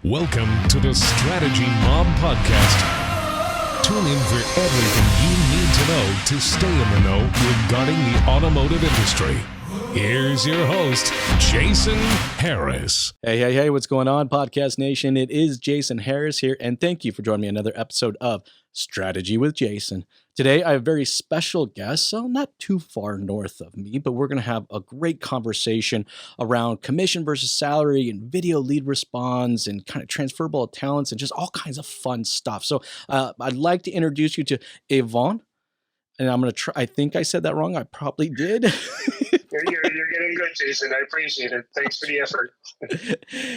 Welcome to the Strategy Mob Podcast. Tune in for everything you need to know to stay in the know regarding the automotive industry. Here's your host, Jason Harris. Hey, what's going on, Podcast Nation? It is Jason Harris here, and thank you for joining me on another episode of Strategy with Jason. Today, I have a very special guest, so not too far north of me, but we're going to have a great conversation around commission versus salary and video lead response and kind of transferable talents and just all kinds of fun stuff. So I'd like to introduce you to Yvan, and I'm going to try. I think I said that wrong. I probably did. You're getting good, Jason. I appreciate it. Thanks for the effort.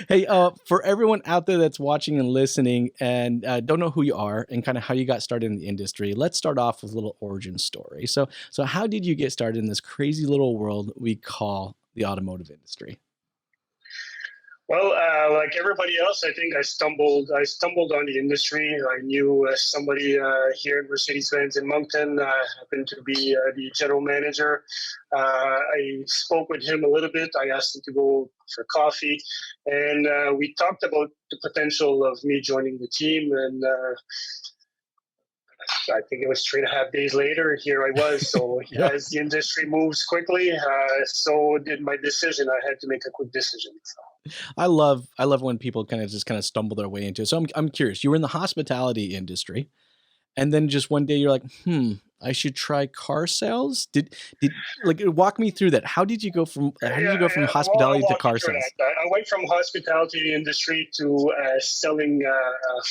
Hey, for everyone out there that's watching and listening and don't know who you are and kind of how you got started in the industry, let's start off with a little origin story. So how did you get started in this crazy little world we call the automotive industry? Well, like everybody else, I think I stumbled on the industry. I knew somebody here at Mercedes-Benz in Moncton, happened to be the general manager. I spoke with him a little bit. I asked him to go for coffee, and we talked about the potential of me joining the team. And I think it was 3.5 days later, here I was. So as the industry moves quickly, so did my decision. I had to make a quick decision. So. I love when people kind of stumble their way into it. So I'm curious. You were in the hospitality industry, and then just one day you're like, I should try car sales. Did walk me through that? How did you go from hospitality to car sales? I went from hospitality industry to selling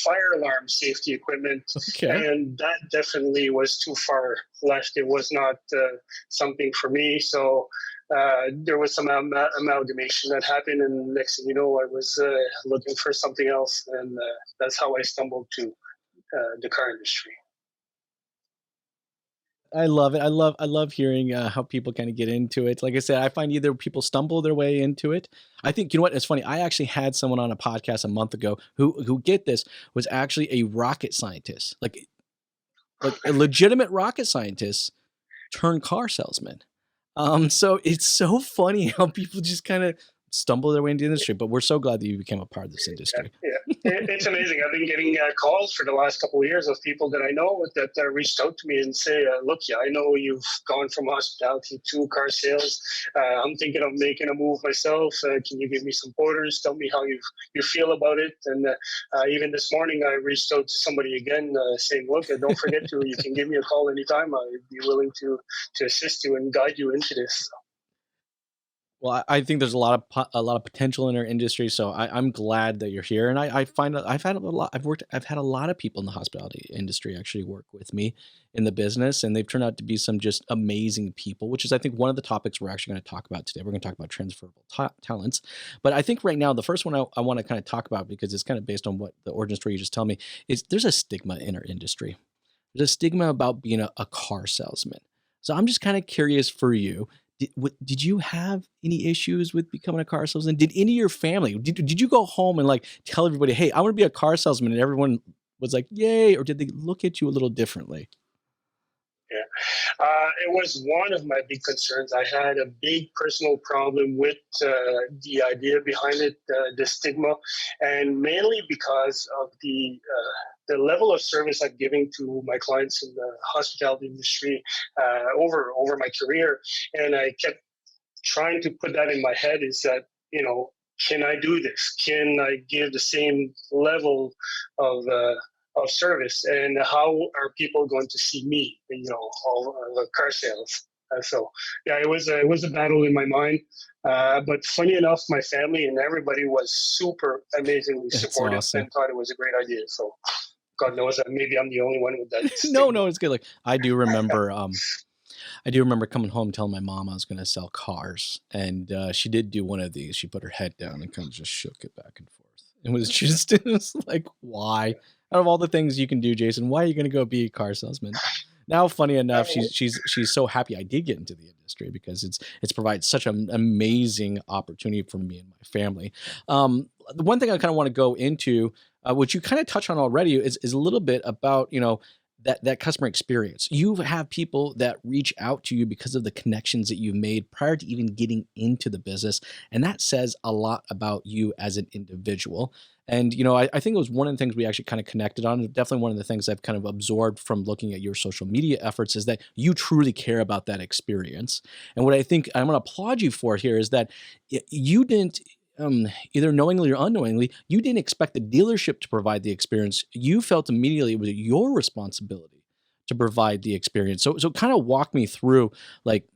fire alarm safety equipment, and that definitely was too far left. It was not something for me. So. There was some amalgamation that happened, and next thing you know, I was looking for something else, and that's how I stumbled to the car industry. I love it. I love hearing how people kind of get into it. Like I said, I find either people stumble their way into it. I think, you know what? It's funny. I actually had someone on a podcast a month ago who get this, was actually a rocket scientist, like a legitimate rocket scientist turned car salesman. So it's so funny how people just kind of stumble their way into the industry, but we're so glad that you became a part of this industry. Yeah. It's amazing. I've been getting calls for the last couple of years of people that I know that reached out to me and say, look, I know you've gone from hospitality to car sales. I'm thinking of making a move myself. Can you give me some pointers? Tell me how you feel about it. And even this morning, I reached out to somebody again saying, look, don't forget you can give me a call anytime. I'd be willing to assist you and guide you into this. Well, I think there's a lot of potential in our industry, so I'm glad that you're here. And I find that I've had a lot of people in the hospitality industry actually work with me in the business, and they've turned out to be some just amazing people, which is I think one of the topics we're actually going to talk about today. We're going to talk about transferable talents, but I think right now the first one I want to kind of talk about, because it's kind of based on what the origin story you just tell me, is there's a stigma in our industry. There's a stigma about being a car salesman. So I'm just kind of curious for you. Did you have any issues with becoming a car salesman? Did any of your family, did you go home and like tell everybody, hey, I want to be a car salesman, and everyone was like, yay? Or did they look at you a little differently? Yeah, it was one of my big concerns. I had a big personal problem with the idea behind it, the stigma, and mainly because of the level of service I'm giving to my clients in the hospitality industry over my career. And I kept trying to put that in my head, is that, can I do this? Can I give the same level of service? And how are people going to see me, all car sales? It was a battle in my mind. But funny enough, my family and everybody was super amazingly supportive. Awesome. And thought it was a great idea. So God knows that maybe I'm the only one with that. No, it's good. Like I do remember coming home telling my mom I was going to sell cars, and she did do one of these. She put her head down and kind of just shook it back and forth. It was like, why? Out of all the things you can do, Jason, why are you going to go be a car salesman? Now, funny enough, she's so happy I did get into the industry, because it's provided such an amazing opportunity for me and my family. The one thing I kind of want to go into, which you kind of touched on already, is a little bit about that customer experience. You have people that reach out to you because of the connections that you've made prior to even getting into the business, and that says a lot about you as an individual. And I think it was one of the things we actually kind of connected on. Definitely one of the things I've kind of absorbed from looking at your social media efforts is that you truly care about that experience. And what I think I'm going to applaud you for here is that you didn't either knowingly or unknowingly, you didn't expect the dealership to provide the experience. You felt immediately it was your responsibility to provide the experience. So kind of walk me through, like,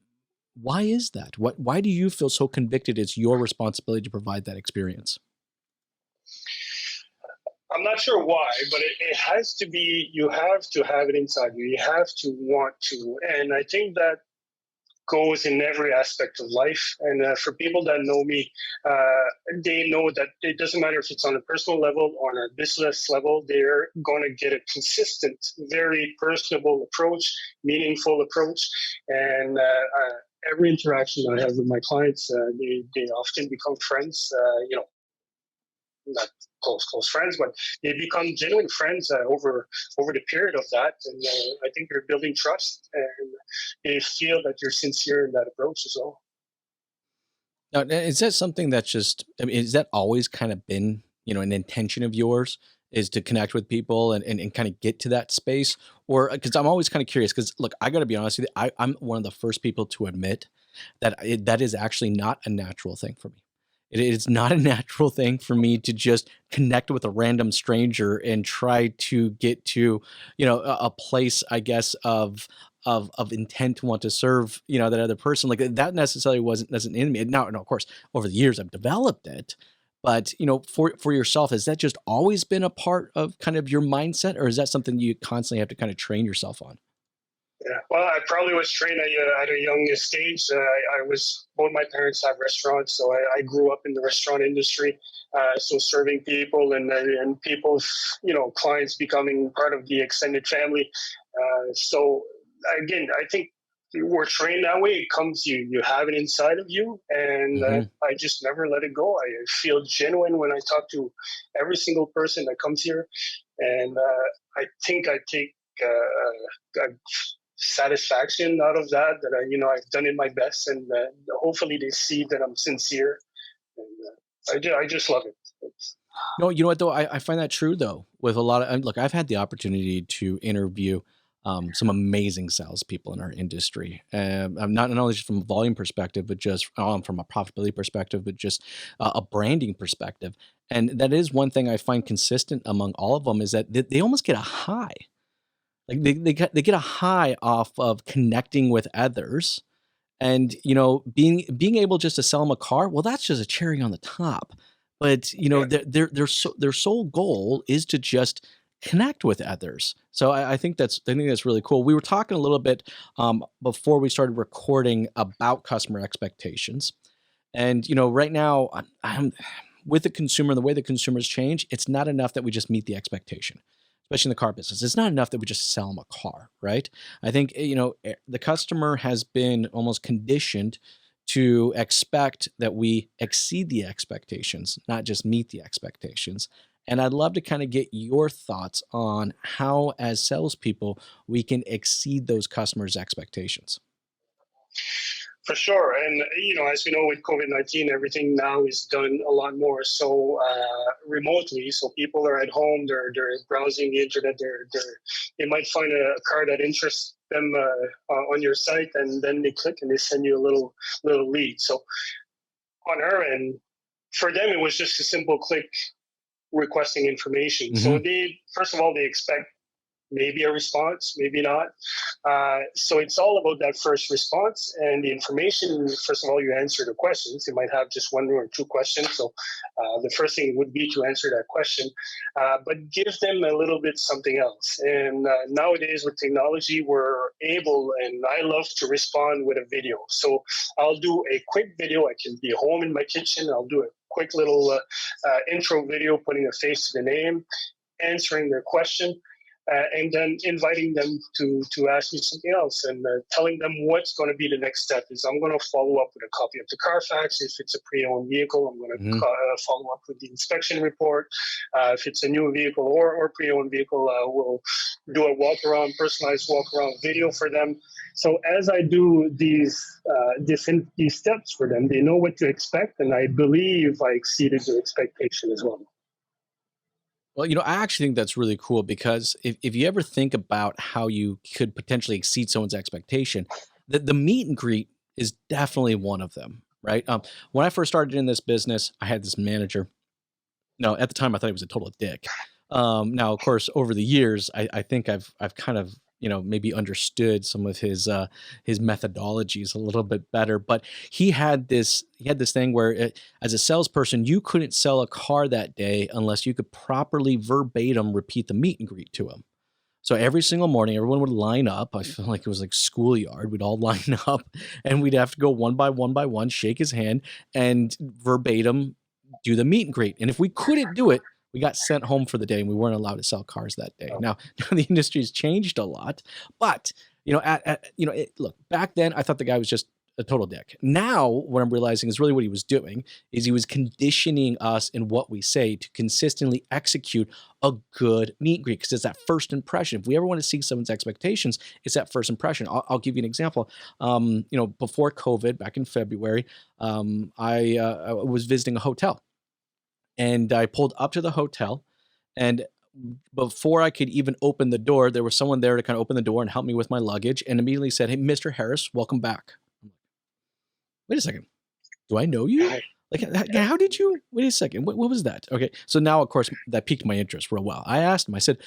why is that? Why do you feel so convicted it's your responsibility to provide that experience? I'm not sure why, but it has to be, you have to have it inside you. You have to want to. And I think that goes in every aspect of life. And for people that know me, they know that it doesn't matter if it's on a personal level or on a business level, they're going to get a consistent, very personable approach, meaningful approach. And every interaction I have with my clients, they often become friends, not close friends, but they become genuine friends over the period of that. And I think you're building trust, and they feel that you're sincere in that approach as well. Now, is that something that's just, I mean, is that always kind of been, an intention of yours is to connect with people and kind of get to that space? Or because I'm always kind of curious, because look, I got to be honest with you, I'm one of the first people to admit that that is actually not a natural thing for me. It is not a natural thing for me to just connect with a random stranger and try to get to, a place, I guess, of intent to want to serve, that other person. Like that necessarily wasn't in me. Now, of course, over the years I've developed it, but for yourself, has that just always been a part of kind of your mindset, or is that something you constantly have to kind of train yourself on? Yeah, well, I probably was trained at a young stage. Both my parents have restaurants, so I grew up in the restaurant industry. So serving people and people's, clients becoming part of the extended family. So again, I think we're trained that way. It comes, you have it inside of you, and I just never let it go. I feel genuine when I talk to every single person that comes here, and I think I take satisfaction out of that I've done it my best, and hopefully they see that I'm sincere, and I just love it. No, you know what though? I find that true though with a lot of, look, I've had the opportunity to interview some amazing salespeople in our industry. Not only just from a volume perspective, but just from a profitability perspective, but just a branding perspective. And that is one thing I find consistent among all of them is that they almost get a high. Like they get a high off of connecting with others, and being able just to sell them a car. Well, that's just a cherry on the top. But their sole goal is to just connect with others. So I think that's really cool. We were talking a little bit before we started recording about customer expectations, and right now I'm with the consumer. The way the consumers change, it's not enough that we just meet the expectation, especially in the car business. It's not enough that we just sell them a car, right? I think, the customer has been almost conditioned to expect that we exceed the expectations, not just meet the expectations. And I'd love to kind of get your thoughts on how, as salespeople, we can exceed those customers' expectations. For sure. And, as we know, with COVID-19, everything now is done a lot more so remotely. So people are at home, they're browsing the internet, they might find a car that interests them on your site, and then they click and they send you a little lead. So on our end, for them, it was just a simple click requesting information. Mm-hmm. So first of all, they expect maybe a response, maybe not. So it's all about that first response and the information. First of all, you answer the questions. You might have just one or two questions. So the first thing would be to answer that question, but give them a little bit something else. And nowadays with technology, we're able, and I love to respond with a video. So I'll do a quick video. I can be home in my kitchen. I'll do a quick little intro video, putting a face to the name, answering their question. and then inviting them to ask me something else, and telling them what's going to be the next step is I'm going to follow up with a copy of the Carfax. If it's a pre-owned vehicle, I'm going to follow up with the inspection report. If it's a new vehicle or pre-owned vehicle, we'll do a walk-around, personalized walk-around video for them. So as I do these steps for them, they know what to expect, and I believe I exceeded their expectation as well. Well, I actually think that's really cool because if you ever think about how you could potentially exceed someone's expectation, the meet and greet is definitely one of them, right? When I first started in this business, I had this manager. No, at the time I thought he was a total dick. Now, of course, over the years, I think I've kind of maybe understood some of his methodologies a little bit better. But he had this thing where, as a salesperson, you couldn't sell a car that day unless you could properly verbatim repeat the meet and greet to him. So every single morning, everyone would line up. I feel like it was like schoolyard. We'd all line up, and we'd have to go one by one, shake his hand, and verbatim do the meet and greet. And if we couldn't do it, we got sent home for the day, and we weren't allowed to sell cars that day. Now the industry's changed a lot, but look, back then I thought the guy was just a total dick. Now what I'm realizing is really what he was doing is he was conditioning us in what we say to consistently execute a good meet and greet, because it's that first impression. If we ever want to see someone's expectations, it's that first impression. I'll give you an example. Before COVID, back in February, I was visiting a hotel. And I pulled up to the hotel, and before I could even open the door, there was someone there to kind of open the door and help me with my luggage, and immediately said, "Hey, Mr. Harris, welcome back." Wait a second. Do I know you? Like, how did you? Wait a second. What was that? Okay. So now, of course, that piqued my interest for a while. I asked him, I said,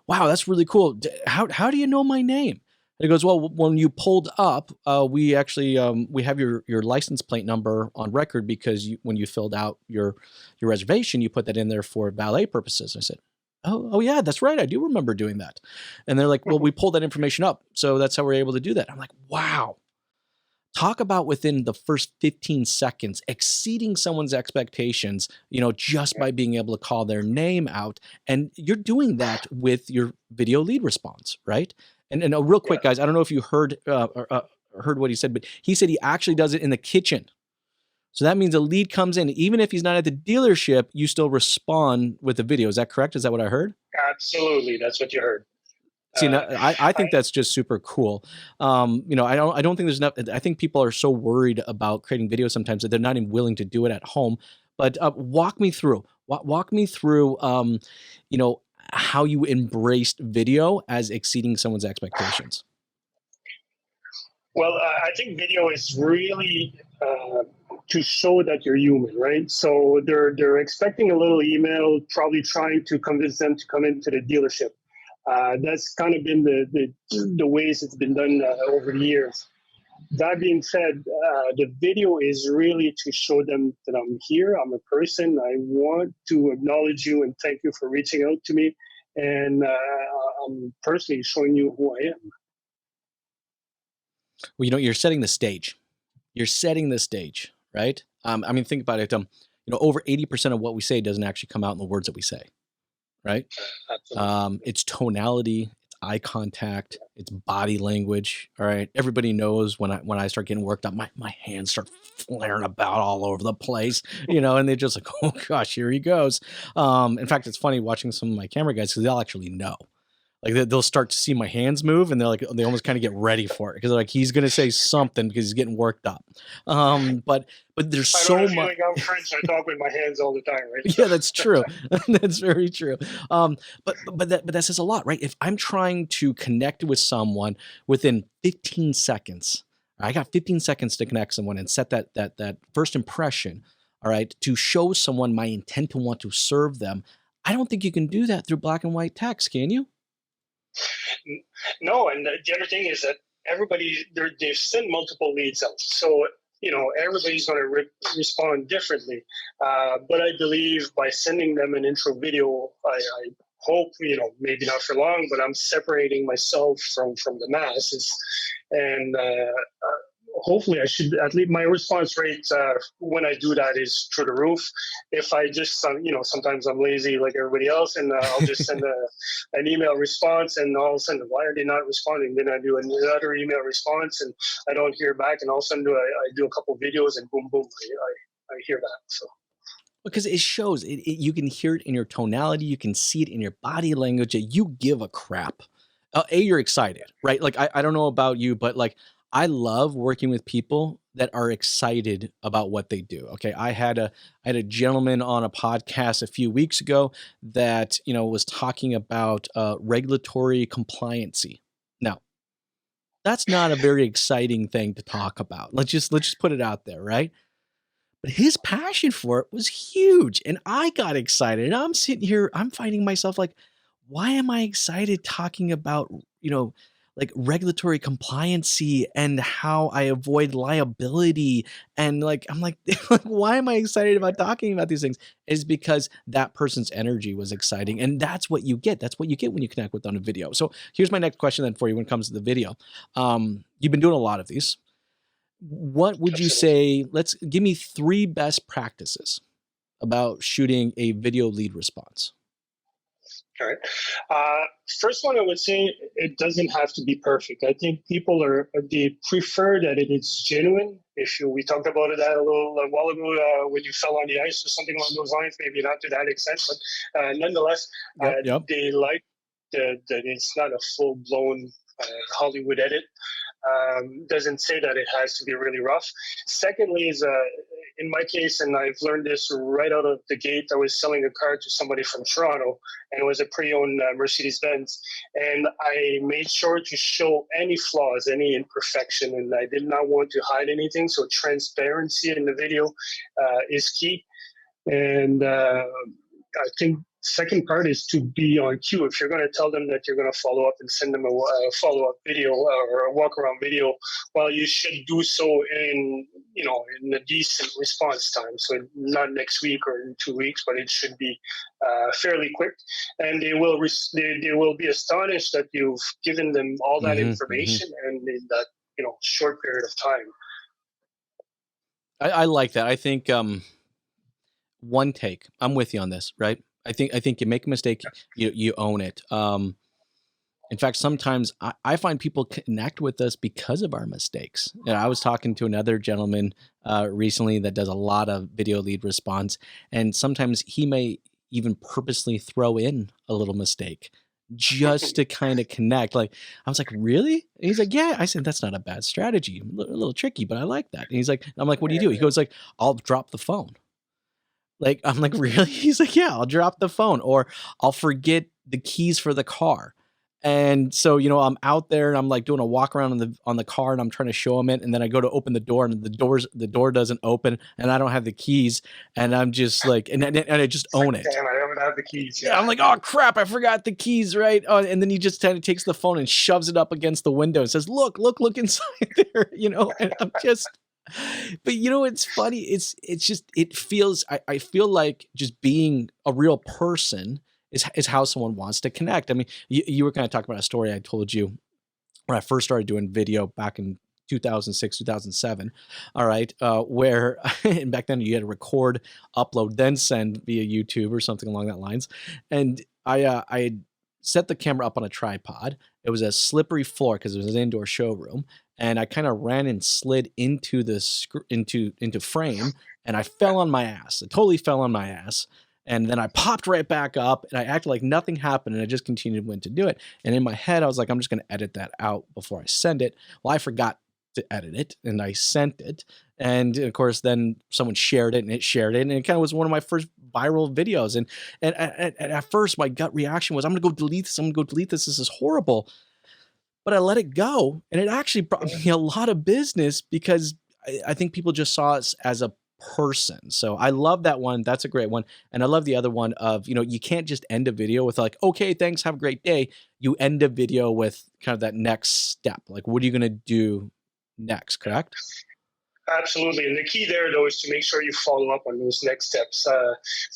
"Wow, that's really cool. How do you know my name?" And he goes, "Well, when you pulled up, we actually we have your license plate number on record because when you filled out your reservation, you put that in there for valet purposes." I said, "Oh yeah, that's right. I do remember doing that." And they're like, "Well, we pulled that information up, so that's how we're able to do that." I'm like, "Wow." Talk about within the first 15 seconds exceeding someone's expectations, just by being able to call their name out. And you're doing that with your video lead response, right? And real quick, guys, I don't know if you heard what he said, but he said he actually does it in the kitchen. So that means a lead comes in, even if he's not at the dealership, you still respond with the video. Is that correct? Is that what I heard? Absolutely, that's what you heard. See, I think that's just super cool. I don't think there's enough. I think people are so worried about creating videos sometimes that they're not even willing to do it at home. But walk me through, how you embraced video as exceeding someone's expectations. Well, I think video is really to show that you're human, right? So they're expecting a little email, probably trying to convince them to come into the dealership. That's kind of been the ways it's been done over the years. That being said, the video is really to show them that I'm here, I'm a person, I want to acknowledge you and thank you for reaching out to me, and I'm personally showing you who I am. Well, you're setting the stage. You're setting the stage, right? Think about it. Over 80% of what we say doesn't actually come out in the words that we say, right? Absolutely. It's tonality, it's eye contact, it's body language. All right. Everybody knows when I start getting worked up, my hands start flaring about all over the place, and they're just like, oh gosh, here he goes. In fact, it's funny watching some of my camera guys because they'll actually know. Like they'll start to see my hands move, and they almost kind of get ready for it because they're like, he's gonna say something because he's getting worked up. But there's so much. I'm French. I talk with my hands all the time, right? Yeah, that's true. That's very true. But that says a lot, right? If I'm trying to connect with someone within 15 seconds, I got 15 seconds to connect someone and set that first impression. All right, to show someone my intent to want to serve them. I don't think you can do that through black and white text, can you? No, and the other thing is that they've sent multiple leads out. So, everybody's going to respond differently. But I believe by sending them an intro video, I hope, maybe not for long, but I'm separating myself from the masses. And hopefully I should at least my response rate when I do that is through the roof. If I just sometimes I'm lazy like everybody else, and I'll just send an email response, and all of a sudden, why are they not responding? Then I do another email response, and I don't hear back, and all of a sudden I do a couple videos, and boom, boom, I hear that. So. Because it shows, you can hear it in your tonality, you can see it in your body language that you give a crap. You're excited, right? Like, I don't know about you, but like, I love working with people that are excited about what they do. Okay. I had a gentleman on a podcast a few weeks ago that, was talking about regulatory compliancy. Now, that's not a very exciting thing to talk about. Let's just put it out there, right? But his passion for it was huge. And I got excited. And I'm sitting here, I'm finding myself like, why am I excited talking about, like regulatory compliancy and how I avoid liability? And like, I'm like, why am I excited about talking about these things? Is because that person's energy was exciting. And that's what you get. That's what you get when you connect with on a video. So here's my next question then for you when it comes to the video. You've been doing a lot of these. What would you say? Let's give me 3 best practices about shooting a video lead response. All right. First one, I would say it doesn't have to be perfect. I think people they prefer that it is genuine. We talked about it a while ago when you fell on the ice or something along those lines, maybe not to that extent, but nonetheless, they like that it's not a full-blown Hollywood edit. Doesn't say that it has to be really rough. Secondly is in my case, and I've learned this right out of the gate, I was selling a car to somebody from Toronto, and it was a pre-owned Mercedes-Benz, and I made sure to show any flaws, any imperfection, and I did not want to hide anything, so transparency in the video is key. And I think second part is to be on cue. If you're going to tell them that you're going to follow up and send them a follow-up video or a walk-around video, well, you should do so in a decent response time. So not next week or in 2 weeks, but it should be fairly quick. And they will be astonished that you've given them all that information and in that short period of time. I like that. I think one take. I'm with you on this, right? I think you make a mistake, you own it. In fact, sometimes I find people connect with us because of our mistakes. I was talking to another gentleman recently that does a lot of video lead response, and sometimes he may even purposely throw in a little mistake just to kind of connect. Like, I was like, really? And he's like, yeah. I said, that's not a bad strategy. A little tricky, but I like that. And he's like, I'm like, what do you do? He goes like, I'll drop the phone. Like, I'm like, really? He's like, yeah, I'll drop the phone, or I'll forget the keys for the car. And so, I'm out there and I'm like doing a walk around on the car, and I'm trying to show him it. And then I go to open the door, and the door doesn't open, and I don't have the keys. And I'm just like, and I just own it. Damn, I don't have the keys. Yeah, I'm like, oh crap, I forgot the keys, right? Oh, and then he just kind of takes the phone and shoves it up against the window and says, look inside there, and I'm just. But it's funny. It's just, it feels, I feel like just being a real person is how someone wants to connect. I mean, you were kind of talking about a story I told you when I first started doing video back in 2006, 2007. All right. Where, and back then you had to record, upload, then send via YouTube or something along that lines. And I had set the camera up on a tripod. It was a slippery floor because it was an indoor showroom. And I kind of ran and slid into into frame, and I fell on my ass. I totally fell on my ass. And then I popped right back up, and I acted like nothing happened, and I just continued to do it. And in my head, I was like, I'm just going to edit that out before I send it. Well, I forgot to edit it, and I sent it. And of course, then someone shared it, and it shared it. And it kind of was one of my first viral videos. And at first, my gut reaction was, I'm going to go delete this. I'm going to go delete this. This is horrible. But I let it go, and it actually brought me a lot of business because I think people just saw us as a person. So I love that one. That's a great one. And I love the other one of, you can't just end a video with like, okay, thanks, have a great day. You end a video with kind of that next step. Like, what are you going to do next, correct? Absolutely. And the key there, though, is to make sure you follow up on those next steps.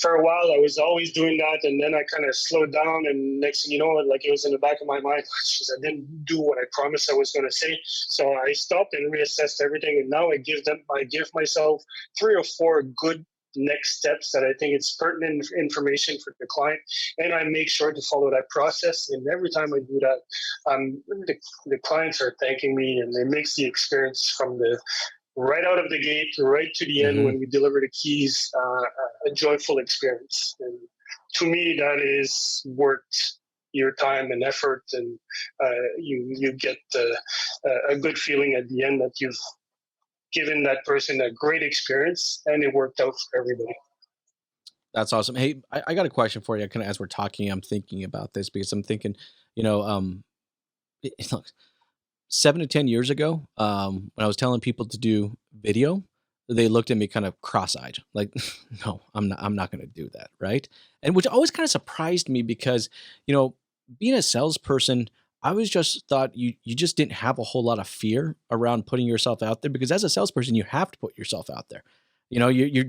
For a while, I was always doing that. And then I kind of slowed down. And next thing you know, like it was in the back of my mind, "Jeez, I didn't do what I promised I was going to say." So I stopped and reassessed everything. And now I give myself 3 or 4 good next steps that I think it's pertinent information for the client. And I make sure to follow that process. And every time I do that, the clients are thanking me, and it makes the experience from the right out of the gate, right to the end when we deliver the keys, a joyful experience. And to me, that is worth your time and effort, and you get a good feeling at the end that you've given that person a great experience and it worked out for everybody. That's awesome. Hey, I got a question for you. Kind of as we're talking, I'm thinking about this because I'm thinking, you know, look, 7 to 10 years ago, when I was telling people to do video, they looked at me kind of cross-eyed, like, "No, I'm not going to do that," right? And which always kind of surprised me because, you know, being a salesperson, I was just thought you just didn't have a whole lot of fear around putting yourself out there because as a salesperson, you have to put yourself out there. You know, you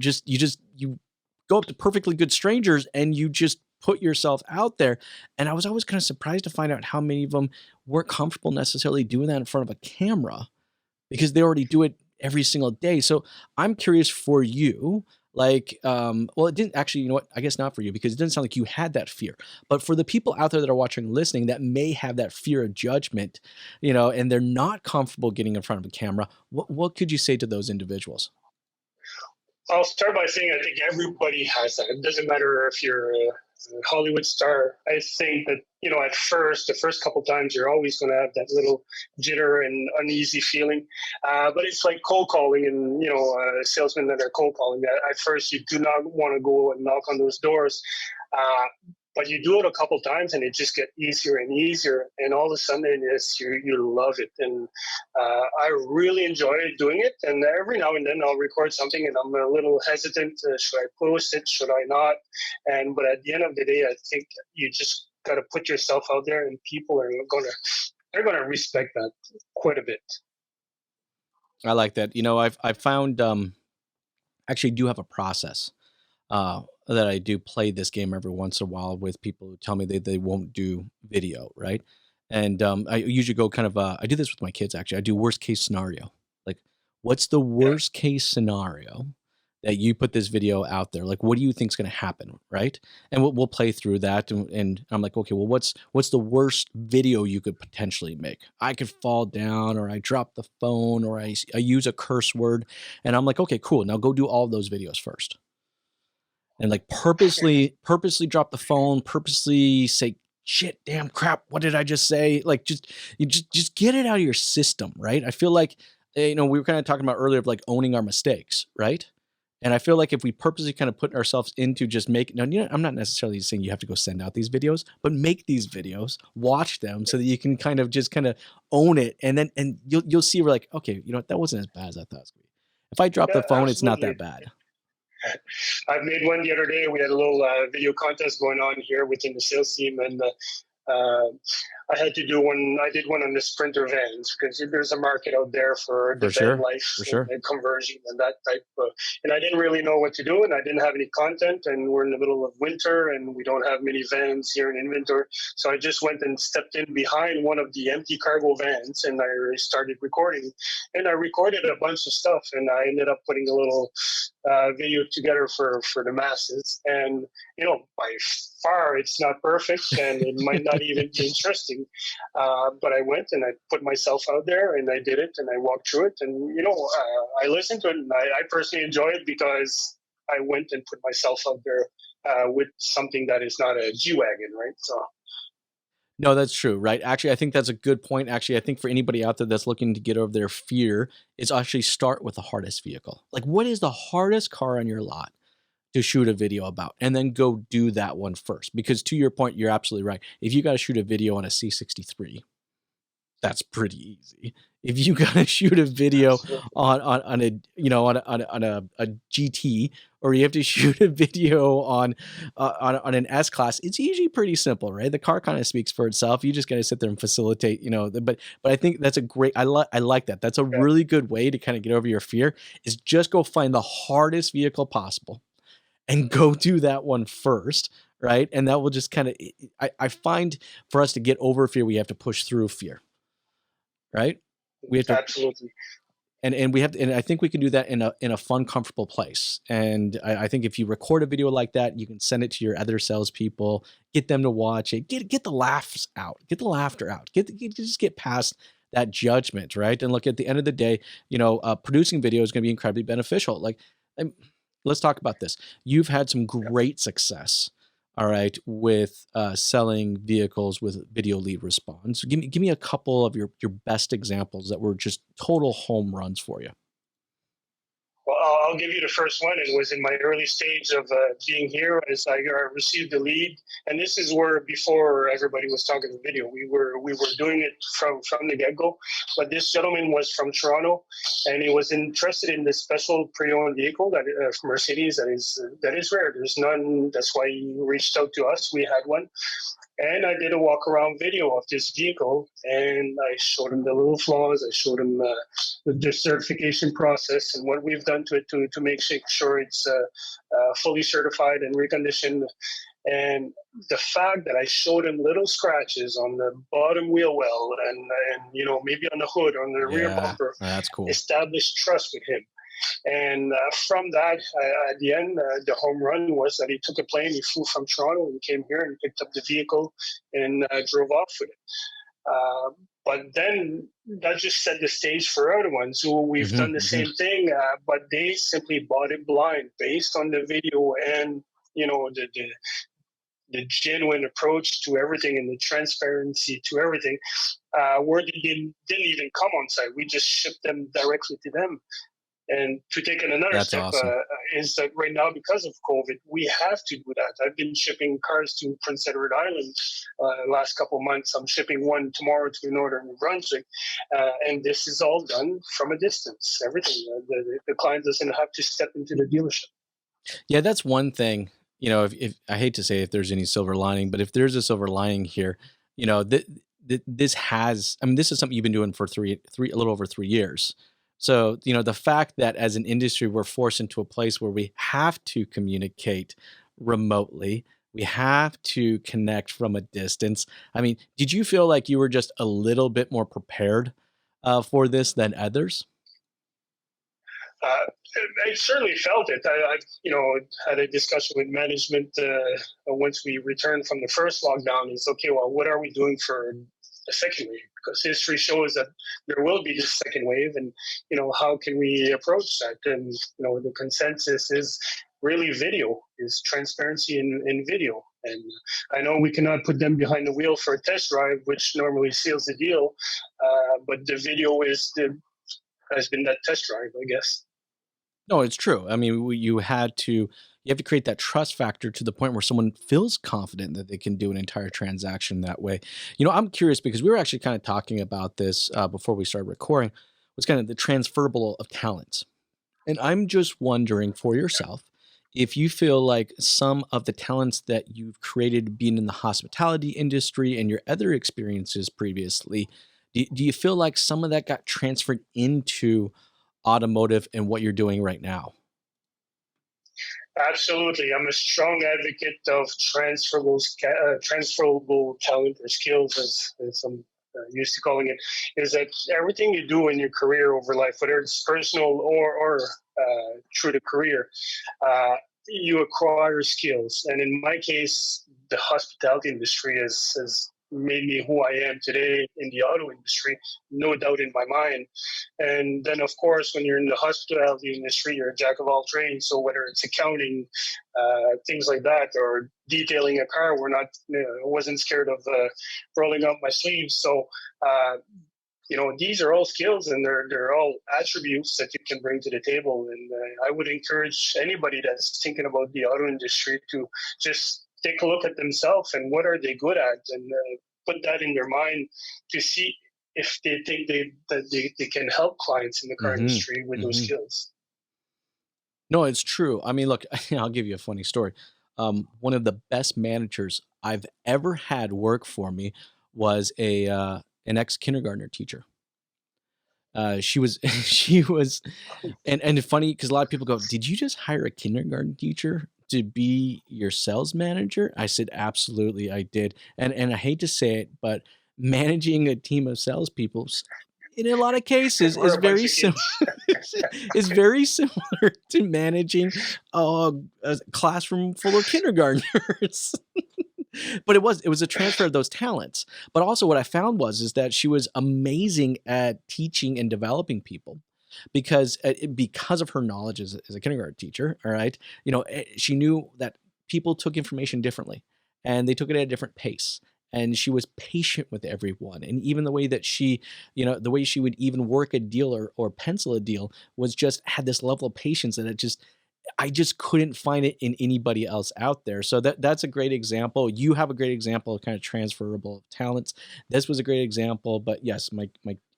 go up to perfectly good strangers and you just put yourself out there. And I was always kind of surprised to find out how many of them weren't comfortable necessarily doing that in front of a camera because they already do it every single day. So I'm curious for you, like, well, it didn't actually, you know what? I guess not for you because it didn't sound like you had that fear. But for the people out there that are watching and listening that may have that fear of judgment, you know, and they're not comfortable getting in front of a camera, what could you say to those individuals? I'll start by saying I think everybody has that. It doesn't matter if you're a Hollywood star. I think that, you know, at first, the first couple times, you're always going to have that little jitter and uneasy feeling. But it's like cold calling and, you know, salesmen that are cold calling. At first, you do not want to go and knock on those doors. But you do it a couple times and it just gets easier and easier. And all of a sudden, you love it. And I really enjoy doing it. And every now and then I'll record something and I'm a little hesitant. Should I post it? Should I not? But at the end of the day, I think you just got to put yourself out there and people are they're going to respect that quite a bit. I like that. You know, I've found, actually do have a process that I do play this game every once in a while with people who tell me they won't do video, right? And I usually go kind of, I do this with my kids actually. I do worst case scenario. Like, what's the Yeah. worst case scenario that you put this video out there? Like, what do you think's going to happen, right? And we'll play through that, and I'm like, okay, well, what's the worst video you could potentially make? I could fall down, or I drop the phone, or I use a curse word, and I'm like, okay, cool. Now go do all those videos first and like purposely drop the phone, purposely say shit, damn crap, what did I just say? Like just get it out of your system, right? I feel like you know, we were kind of talking about earlier of like owning our mistakes, right? And I feel like if we purposely kind of put ourselves into just make now, you know, I'm not necessarily saying you have to go send out these videos, but make these videos, watch them so that you can kind of just kind of own it, and then you'll see we're like, okay, you know what, that wasn't as bad as I thought it was gonna be. If I drop Yeah, the phone, it's not absolutely. that bad. I made one the other day. We had a little video contest going on here within the sales team, and I had to do one. I did one on the Sprinter vans because there's a market out there for the For van sure. life For sure. and conversion and that type. And I didn't really know what to do, and I didn't have any content. And we're in the middle of winter, and we don't have many vans here in inventory. So I just went and stepped in behind one of the empty cargo vans, and I started recording. And I recorded a bunch of stuff, and I ended up putting a little video together for the masses. And you know, by far, it's not perfect, and it might not even be interesting. But I went and I put myself out there, and I did it, and I walked through it, and you know, I listened to it, and I personally enjoy it because I went and put myself out there with something that is not a G-Wagon, right? So. No, that's true, right? Actually, I think that's a good point. Actually, I think for anybody out there that's looking to get over their fear, is actually start with the hardest vehicle. Like, what is the hardest car on your lot to shoot a video about? And then go do that one first. Because to your point, you're absolutely right. If you got to shoot a video on a C63, that's pretty easy. If you got to shoot a video Absolutely. on a, you know, on a GT or you have to shoot a video on an S class, it's usually pretty simple, right? The car kind of speaks for itself. You just got to sit there and facilitate, but I think that's a great, I like that. That's a Yeah. really good way to kind of get over your fear, is just go find the hardest vehicle possible and go do that one first. Right. And that will just kind of, I find for us to get over fear, we have to push through fear. Right. We have to, Absolutely. and we have to, and I think we can do that in a fun, comfortable place. And I think if you record a video like that, you can send it to your other salespeople, get them to watch it, get the laughs out, get the laughter out, just get past that judgment, right? And look, at the end of the day, producing video is going to be incredibly beneficial. Like, let's talk about this. You've had some great success, all right, with selling vehicles with video lead response. Give me a couple of your best examples that were just total home runs for you. Well, I'll give you the first one. It was in my early stage of being here as I received the lead, and this is where before everybody was talking video, we were doing it from the get go. But this gentleman was from Toronto, and he was interested in this special pre-owned vehicle that Mercedes that is rare. There's none. That's why he reached out to us. We had one. And I did a walk around video of this vehicle, and I showed him the little flaws. I showed him the certification process and what we've done to it to make sure it's fully certified and reconditioned. And the fact that I showed him little scratches on the bottom wheel well and maybe on the hood or on the rear bumper, that's cool. Established trust with him. And from that, at the end, the home run was that he took a plane, he flew from Toronto and came here and picked up the vehicle and drove off with it. But then that just set the stage for other ones who we've done the same thing, but they simply bought it blind based on the video and, the genuine approach to everything and the transparency to everything, where they didn't even come on site. We just shipped them directly to them. And to take it another step, awesome. Is that right now, because of COVID, we have to do that. I've been shipping cars to Prince Edward Island last couple of months. I'm shipping one tomorrow to northern New Brunswick. And this is all done from a distance. Everything. The client doesn't have to step into the dealership. Yeah, that's one thing. If I hate to say if there's any silver lining, but if there's a silver lining here, this is something you've been doing for a little over 3 years. So, the fact that as an industry, we're forced into a place where we have to communicate remotely, we have to connect from a distance. I mean, did you feel like you were just a little bit more prepared for this than others? I certainly felt it. I had a discussion with management once we returned from the first lockdown. It's okay, well, what are we doing for the second wave? Because history shows that there will be this second wave, and how can we approach that? And the consensus is really video, is transparency in video. And I know we cannot put them behind the wheel for a test drive, which normally seals the deal, but the video has been that test drive, I guess. No, it's true. I mean, you have to create that trust factor to the point where someone feels confident that they can do an entire transaction that way. I'm curious because we were actually kind of talking about this before we started recording, was kind of the transferable of talents. And I'm just wondering for yourself, if you feel like some of the talents that you've created being in the hospitality industry and your other experiences previously, do you feel like some of that got transferred into automotive and what you're doing right now? Absolutely. I'm a strong advocate of transferable talent or skills, as I'm used to calling it, is that everything you do in your career over life, whether it's personal or through the career, you acquire skills. And in my case, the hospitality industry has made me who I am today in the auto industry, no doubt in my mind. And then, of course, when you're in the hospitality industry, you're a jack of all trades. So whether it's accounting, things like that, or detailing a car, I wasn't scared of rolling up my sleeves. So, these are all skills, and they're all attributes that you can bring to the table. And I would encourage anybody that's thinking about the auto industry to just take a look at themselves and what are they good at, and put that in their mind to see if they think that they can help clients in the car industry with those skills. No, it's true. I mean, look, I'll give you a funny story. One of the best managers I've ever had work for me was an ex kindergartner teacher. She was she was and funny because a lot of people go, "Did you just hire a kindergarten teacher to be your sales manager?" I said, "Absolutely, I did." And I hate to say it, but managing a team of salespeople, in a lot of cases, We're is a bunch very of similar. kids. Is very similar to managing a classroom full of kindergartners. But it was a transfer of those talents. But also what I found is that she was amazing at teaching and developing people because of her knowledge as a kindergarten teacher, all right? She knew that people took information differently and they took it at a different pace. And she was patient with everyone. And even the way she would even work a deal or pencil a deal was just had this level of patience that I just couldn't find it in anybody else out there. So that's a great example. You have a great example of kind of transferable talents. This was a great example, but yes, my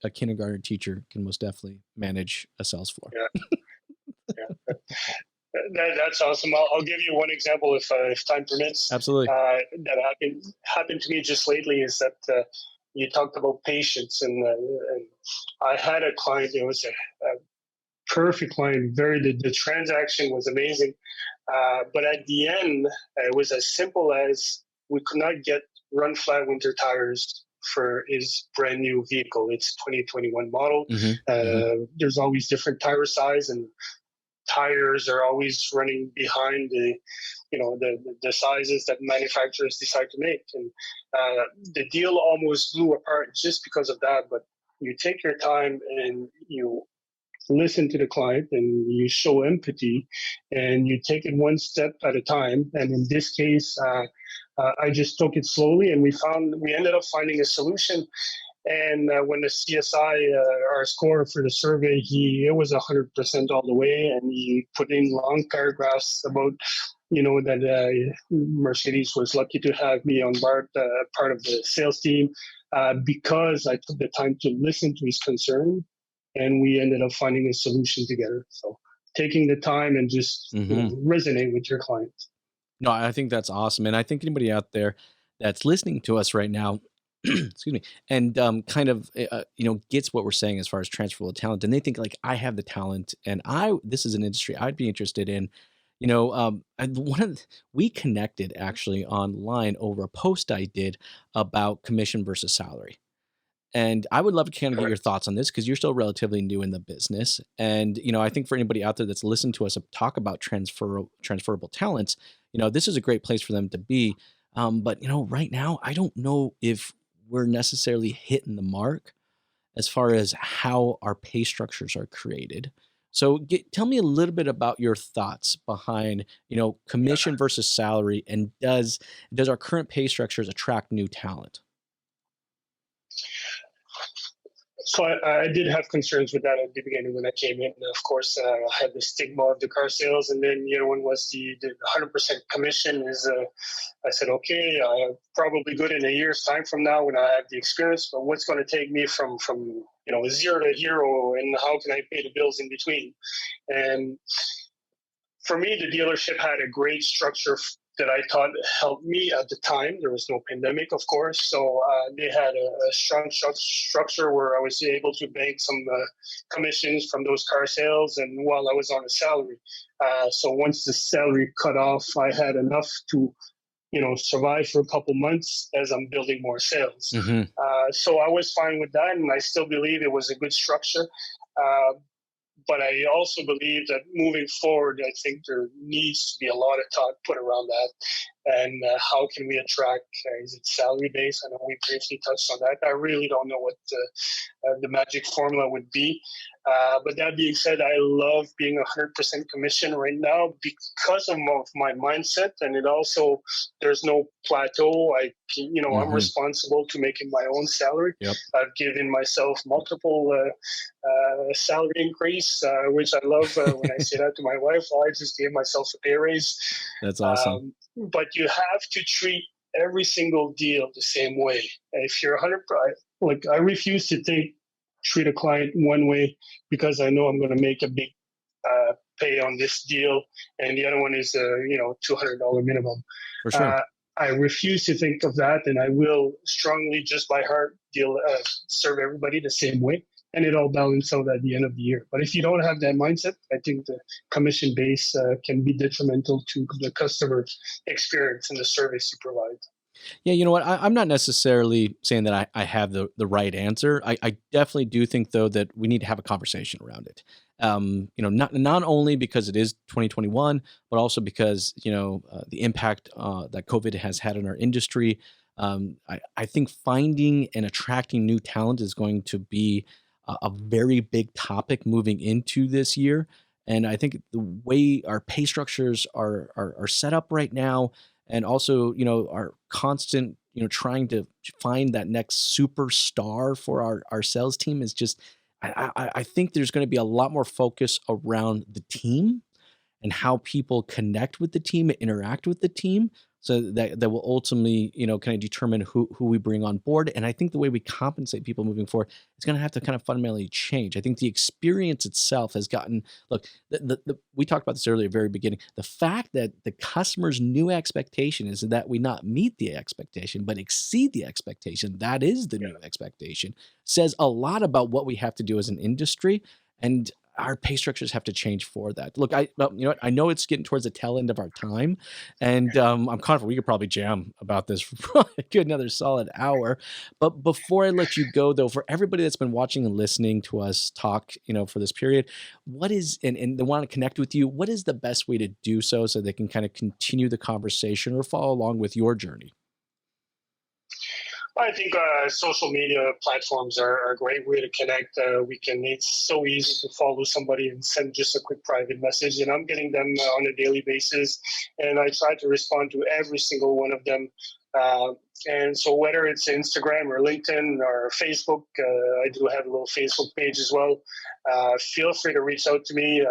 a kindergarten teacher can most definitely manage a sales floor. Yeah, yeah. That's awesome. I'll give you one example if time permits. Absolutely. That happened to me just lately is that you talked about patience, and I had a client. It was a perfect client. The transaction was amazing, but at the end, it was as simple as we could not get run flat winter tires for his brand new vehicle. It's 2021 model. There's always different tire size, and tires are always running behind the sizes that manufacturers decide to make. And the deal almost blew apart just because of that. But you take your time and you listen to the client and you show empathy and you take it one step at a time. And in this case, I just took it slowly, and we ended up finding a solution. And when the CSI, our score for the survey, it was 100% all the way, and he put in long paragraphs about, that Mercedes was lucky to have me on board, part of the sales team, because I took the time to listen to his concern, and we ended up finding a solution together. So taking the time and just resonate with your clients. No, I think that's awesome. And I think anybody out there that's listening to us right now, excuse me, and kind of gets what we're saying as far as transferable talent, and they think like, I have the talent, and this is an industry I'd be interested in. We connected actually online over a post I did about commission versus salary. And I would love to kind of get your thoughts on this because you're still relatively new in the business. And, I think for anybody out there that's listened to us talk about transferable talents, this is a great place for them to be. But, right now, I don't know if we're necessarily hitting the mark as far as how our pay structures are created. So tell me a little bit about your thoughts behind, commission versus salary, and does our current pay structures attract new talent? So I did have concerns with that at the beginning when I came in. Of course, I had the stigma of the car sales, and then when was the 100% commission I said, okay, probably good in a year's time from now when I have the experience, but what's going to take me from 0 to hero, and how can I pay the bills in between? And for me, the dealership had a great structure that I thought helped me at the time. There was no pandemic, of course. So they had a strong structure where I was able to bank some commissions from those car sales, and while I was on a salary. So once the salary cut off, I had enough to survive for a couple months as I'm building more sales. So I was fine with that, and I still believe it was a good structure. But I also believe that moving forward, I think there needs to be a lot of thought put around that. And how can we attract? Is it salary based? I know we briefly touched on that. I really don't know what the magic formula would be. But that being said, I love being 100% commission right now because of my mindset, and it also there's no plateau. I'm responsible to making my own salary. Yep. I've given myself multiple salary increase, which I love when I say that to my wife. I just gave myself a pay raise. That's awesome. But you have to treat every single deal the same way. If you're 100%, I refuse to treat a client one way because I know I'm going to make a big pay on this deal, and the other one is $200 minimum. For sure. I refuse to think of that, and I will strongly, just by heart, serve everybody the same way, and it all balances out at the end of the year. But if you don't have that mindset, I think the commission base can be detrimental to the customer experience and the service you provide. Yeah, you know what? I'm not necessarily saying that I have the right answer. I definitely do think, though, that we need to have a conversation around it. Not only because it is 2021, but also because, the impact that COVID has had on our industry. I think finding and attracting new talent is going to be a very big topic moving into this year. And I think the way our pay structures are set up right now, and also, our constant, trying to find that next superstar for our sales team is just, I think there's going to be a lot more focus around the team and how people connect with the team and interact with the team. So that will ultimately, kind of determine who we bring on board. And I think the way we compensate people moving forward is going to have to kind of fundamentally change. I think the experience itself has gotten, look, we talked about this earlier, very beginning. The fact that the customer's new expectation is that we not meet the expectation, but exceed the expectation, that is the new expectation, says a lot about what we have to do as an industry. And our pay structures have to change for that. Look, I know it's getting towards the tail end of our time, and I'm confident we could probably jam about this for probably a good another solid hour. But before I let you go, though, for everybody that's been watching and listening to us talk, for this period, what is, and they want to connect with you, what is the best way to do so they can kind of continue the conversation or follow along with your journey? I think social media platforms are a great way to connect. It's so easy to follow somebody and send just a quick private message, and I'm getting them on a daily basis, and I try to respond to every single one of them. And so whether it's Instagram or LinkedIn or Facebook, I do have a little Facebook page as well. Feel free to reach out to me.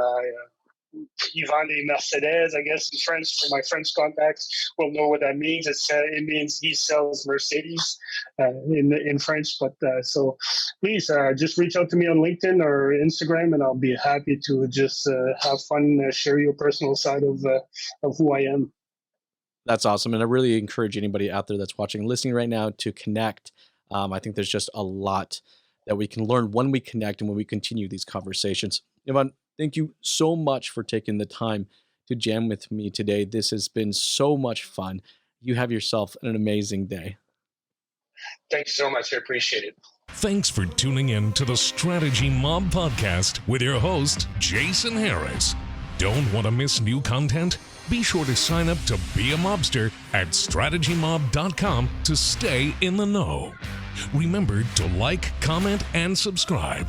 Yvan Mercedes, I guess in French, for my French contacts will know what that means. It means he sells Mercedes in French. But so please just reach out to me on LinkedIn or Instagram, and I'll be happy to just have fun, share your personal side of who I am. That's awesome. And I really encourage anybody out there that's watching and listening right now to connect. I think there's just a lot that we can learn when we connect and when we continue these conversations. Yvan, thank you so much for taking the time to jam with me today. This has been so much fun. You have yourself an amazing day. Thank you so much. I appreciate it. Thanks for tuning in to the Strategy Mob podcast with your host, Jason Harris. Don't want to miss new content? Be sure to sign up to be a mobster at strategymob.com to stay in the know. Remember to like, comment, and subscribe.